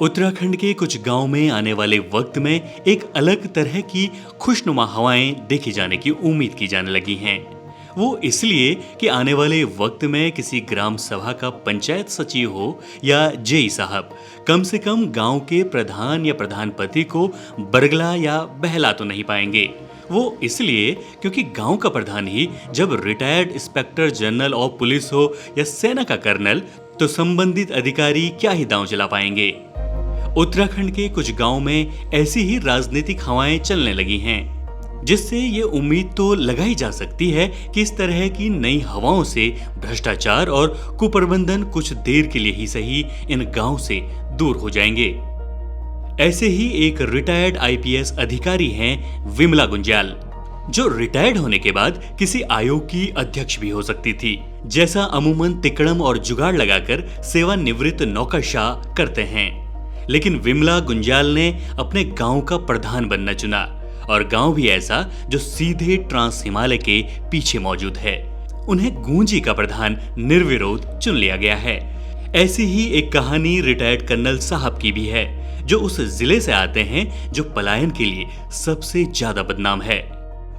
उत्तराखंड के कुछ गांव में आने वाले वक्त में एक अलग तरह की खुशनुमा हवाएं देखी जाने की उम्मीद की जाने लगी हैं। वो इसलिए कि आने वाले वक्त में किसी ग्राम सभा का पंचायत सचिव हो या जेई साहब कम से कम गांव के प्रधान या प्रधानपति को बरगला या बहला तो नहीं पाएंगे। वो इसलिए क्योंकि गांव का प्रधान ही जब retired inspector general of police हो या सेना का कर्नल, तो संबंधित अधिकारी क्या ही दांव चला पाएंगे। उत्तराखंड के कुछ गांव में ऐसी ही राजनीतिक हवाएं चलने लगी हैं, जिससे ये उम्मीद तो लगाई जा सकती है कि इस तरह की नई हवाओं से भ्रष्टाचार और कुप्रबंधन कुछ देर के लिए ही सही इन गांव से दूर हो जाएंगे। ऐसे ही एक रिटायर्ड आईपीएस अधिकारी हैं विमला गुंज्याल, जो रिटायर्ड होने के बाद किसी आयोग की अध्यक्ष भी हो सकती थी, जैसा अमूमन तिकड़म और जुगाड़ लगाकर सेवानिवृत्त नौकरशाह करते हैं। लेकिन विमला गुंज्याल ने अपने गांव का प्रधान बनना चुना, और गांव भी ऐसा जो सीधे ट्रांस हिमालय के पीछे मौजूद है। उन्हें गूंजी का प्रधान निर्विरोध चुन लिया गया है। ऐसी ही एक कहानी रिटायर्ड कर्नल साहब की भी है, जो उस जिले से आते हैं जो पलायन के लिए सबसे ज्यादा बदनाम है।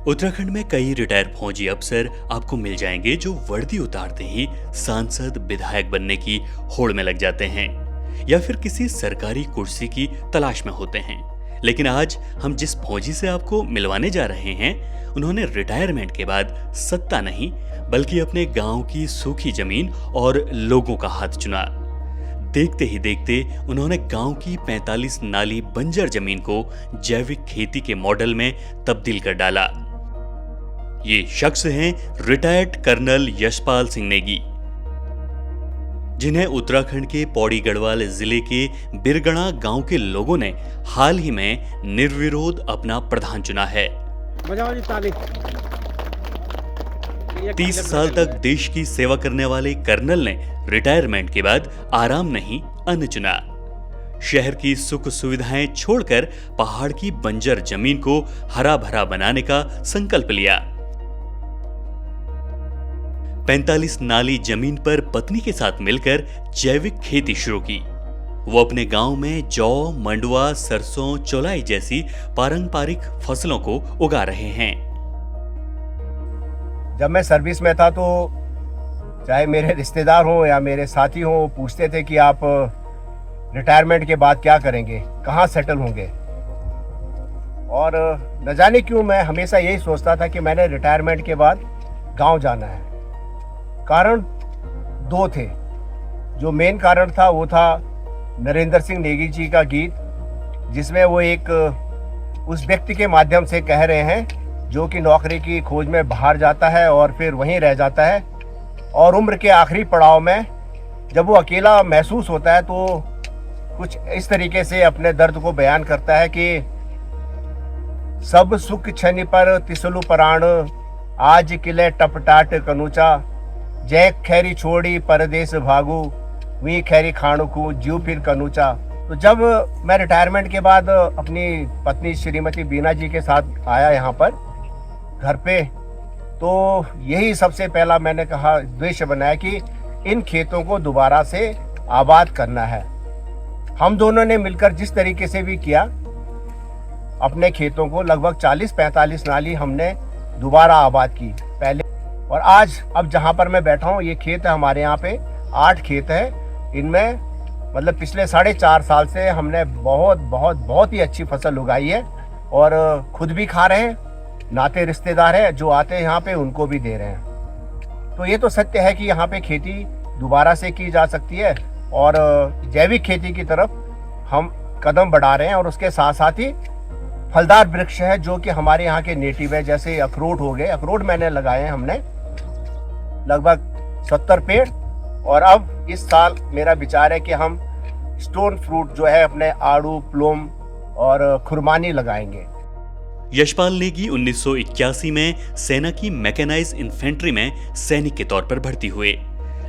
उत्तराखंड में कई रिटायर्ड फौजी अफसर आपको मिल जाएंगे जो वर्दी उतारते ही सांसद विधायक बनने की होड़ में लग जाते हैं या फिर किसी सरकारी कुर्सी की तलाश में होते हैं। लेकिन आज हम जिस फौजी से आपको मिलवाने जा रहे हैं, उन्होंने रिटायरमेंट के बाद सत्ता नहीं बल्कि अपने गांव की सूखी जमीन और लोगों का हाथ चुना। देखते ही देखते उन्होंने गांव की 45 नाली बंजर जमीन को जैविक खेती के मॉडल में तब्दील कर डाला। ये शख्स हैं रिटायर्ड कर्नल यशपाल सिंह नेगी, जिन्हें उत्तराखंड के पौड़ी गढ़वाल जिले के बिरगणा गांव के लोगों ने हाल ही में निर्विरोध अपना प्रधान चुना है। 30 साल तक देश की सेवा करने वाले कर्नल ने रिटायरमेंट के बाद आराम नहीं अन्न चुना। शहर की सुख सुविधाएं छोड़कर पहाड़ की बंजर जमीन को हरा भरा बनाने का संकल्प लिया। 45 नाली जमीन पर पत्नी के साथ मिलकर जैविक खेती शुरू की। वो अपने गांव में जौ, मंडुआ, सरसों, चौलाई जैसी पारंपरिक फसलों को उगा रहे हैं। जब मैं सर्विस में था तो चाहे मेरे रिश्तेदार हो या मेरे साथी हो, पूछते थे कि आप रिटायरमेंट के बाद क्या करेंगे, कहाँ सेटल होंगे। और न जाने क्यों मैं हमेशा यही सोचता था कि मैंने रिटायरमेंट के बाद गांव जाना है। कारण दो थे। जो मेन कारण था वो था नरेंद्र सिंह नेगी जी का गीत, जिसमें वो एक उस व्यक्ति के माध्यम से कह रहे हैं जो कि नौकरी की खोज में बाहर जाता है और फिर वहीं रह जाता है, और उम्र के आखिरी पड़ाव में जब वो अकेला महसूस होता है तो कुछ इस तरीके से अपने दर्द को बयान करता है कि सब सुख छनि पर तिसलु प्राण, आज किले टपटाट कनूचा, जय खैरी छोड़ी परदेश भागू, वी खैरी खाणु को जीव फिर कनूचा। तो जब मैं रिटायरमेंट के बाद अपनी पत्नी श्रीमती बीना जी के साथ आया यहाँ पर घर पे, तो यही सबसे पहला मैंने कहा उद्देश्य बनाया कि इन खेतों को दोबारा से आबाद करना है। हम दोनों ने मिलकर जिस तरीके से भी किया, अपने खेतों को लगभग 40-45 नाली हमने दोबारा आबाद की पहले। और आज अब जहाँ पर मैं बैठा हूँ, ये खेत है हमारे यहाँ पे 8 खेत है। इनमें मतलब पिछले 4.5 साल से हमने बहुत ही अच्छी फसल उगाई है, और खुद भी खा रहे हैं, नाते रिश्तेदार हैं जो आते हैं यहाँ पे उनको भी दे रहे हैं। तो ये तो सत्य है कि यहाँ पे खेती दोबारा से की जा सकती है, और जैविक खेती की तरफ हम कदम बढ़ा रहे हैं। और उसके साथ साथ ही फलदार वृक्ष है जो कि हमारे यहाँ के नेटिव है, जैसे अखरोट हो गए। अखरोट मैंने लगाए हैं हमने लगभग 70 पेड़, और अब इस साल मेरा विचार है कि हम स्टोन फ्रूट जो है अपने आड़ू, प्लम और खुरमानी लगाएंगे। यशपाल नेगी 1981 में सेना की मैकेनाइज्ड इन्फेंट्री में सैनिक के तौर पर भर्ती हुए।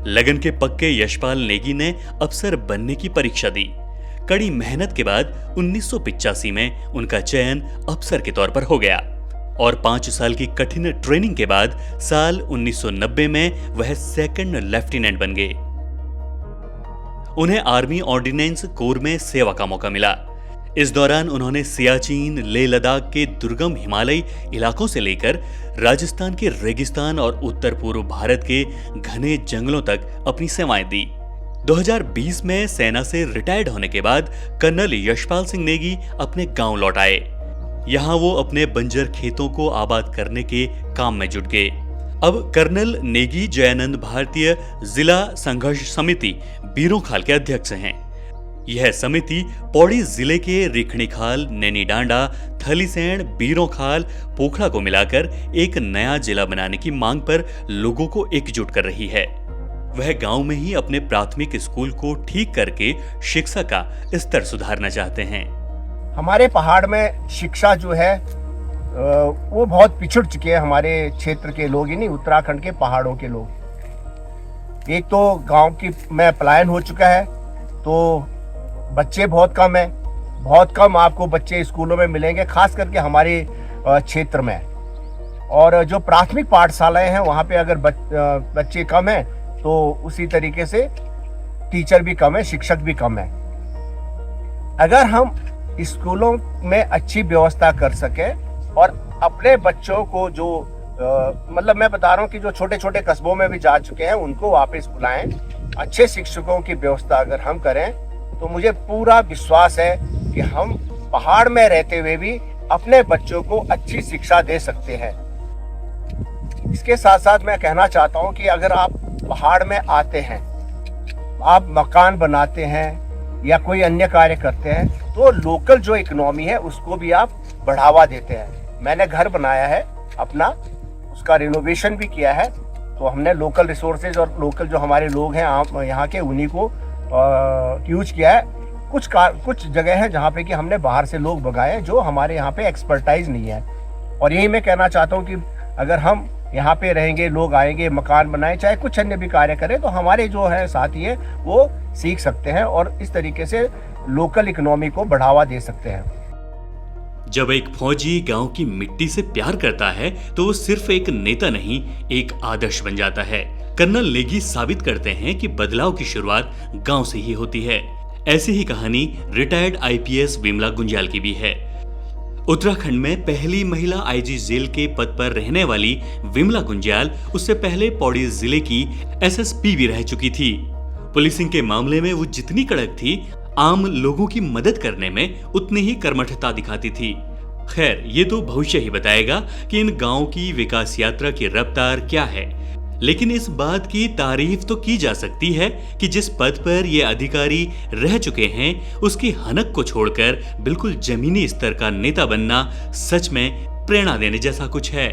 लगन के पक्के यशपाल नेगी ने अफसर बनने की परीक्षा दी। कड़ी मेहनत के बाद 1985 में उनका चयन अफसर के तौर पर हो गया, और 5 साल की कठिन ट्रेनिंग के बाद साल 1990 में वह सेकंड लेफ्टिनेंट बन गए। उन्हें आर्मी ऑर्डिनेंस कोर में सेवा का मौका मिला। इस दौरान उन्होंने सियाचिन, लेह लद्दाख के दुर्गम हिमालयी इलाकों से लेकर राजस्थान के रेगिस्तान और उत्तर पूर्व भारत के घने जंगलों तक अपनी सेवाएं दी। 2020 में सेना से रिटायर्ड होने के बाद कर्नल यशपाल सिंह नेगी अपने गांव लौट आए। यहां वो अपने बंजर खेतों को आबाद करने के काम में जुट गए। अब कर्नल नेगी जयानंद भारतीय जिला संघर्ष समिति बीरोंखाल के अध्यक्ष हैं। यह समिति पौड़ी जिले के रिखणीखाल, नैनीडांडा, थलीसैंण, बीरोंखाल, पोखड़ा को मिलाकर एक नया जिला बनाने की मांग पर लोगों को एकजुट कर रही है। वह गांव में ही अपने प्राथमिक स्कूल को ठीक करके शिक्षा का स्तर सुधारना चाहते हैं। हमारे पहाड़ में शिक्षा जो है वो बहुत पिछड़ चुके हैं। हमारे क्षेत्र के लोग ही नहीं, उत्तराखंड के पहाड़ों के लोग। एक तो गांव की में पलायन हो चुका है, तो बच्चे बहुत कम हैं। बहुत कम आपको बच्चे स्कूलों में मिलेंगे, खास करके हमारे क्षेत्र में। और जो प्राथमिक पाठशालाएं हैं वहाँ पे अगर बच्चे कम हैं तो उसी तरीके से टीचर भी कम है, शिक्षक भी कम है। अगर हम स्कूलों में अच्छी व्यवस्था कर सकें और अपने बच्चों को जो मतलब मैं बता रहा हूँ कि जो छोटे छोटे कस्बों में भी जा चुके हैं उनको वापस बुलाएं, अच्छे शिक्षकों की व्यवस्था अगर हम करें तो मुझे पूरा विश्वास है कि हम पहाड़ में रहते हुए भी अपने बच्चों को अच्छी शिक्षा दे सकते हैं। इसके साथ साथ मैं कहना चाहता हूं कि अगर आप पहाड़ में आते हैं, आप मकान बनाते हैं या कोई अन्य कार्य करते हैं, तो लोकल जो इकोनॉमी है उसको भी आप बढ़ावा देते हैं। मैंने घर बनाया है अपना, उसका रिनोवेशन भी किया है, तो हमने लोकल रिसोर्सेज और लोकल जो हमारे लोग हैं यहाँ के उन्हीं को यूज किया है। कुछ जगह है जहाँ पे कि हमने बाहर से लोग मंगाए जो हमारे यहाँ पे एक्सपर्टाइज नहीं है। और यही मैं कहना चाहता हूँ कि अगर हम यहाँ पे रहेंगे, लोग आएंगे, मकान बनाए, चाहे कुछ अन्य भी कार्य करें, तो हमारे जो है साथी है वो सीख सकते हैं और इस तरीके से लोकल इकोनॉमी को बढ़ावा दे सकते हैं। जब एक फौजी गांव की मिट्टी से प्यार करता है तो वो सिर्फ एक नेता नहीं, एक आदर्श बन जाता है। कर्नल नेगी साबित करते हैं कि बदलाव की शुरुआत गांव से ही होती है। ऐसी ही कहानी रिटायर्ड आईपीएस विमला गुंज्याल की भी है। उत्तराखंड में पहली महिला आईजी जेल के पद पर रहने वाली विमला गुंज्याल उससे पहले पौड़ी जिले की एसएसपी भी रह चुकी थी। पुलिसिंग के मामले में वो जितनी कड़क थी, आम लोगों की मदद करने में उतनी ही कर्मठता दिखाती थी। खैर, ये तो भविष्य ही बताएगा कि इन गांवों की विकास यात्रा की रफ्तार क्या है, लेकिन इस बात की तारीफ तो की जा सकती है कि जिस पद पर ये अधिकारी रह चुके हैं उसकी हनक को छोड़कर बिल्कुल जमीनी स्तर का नेता बनना सच में प्रेरणा देने जैसा कुछ है।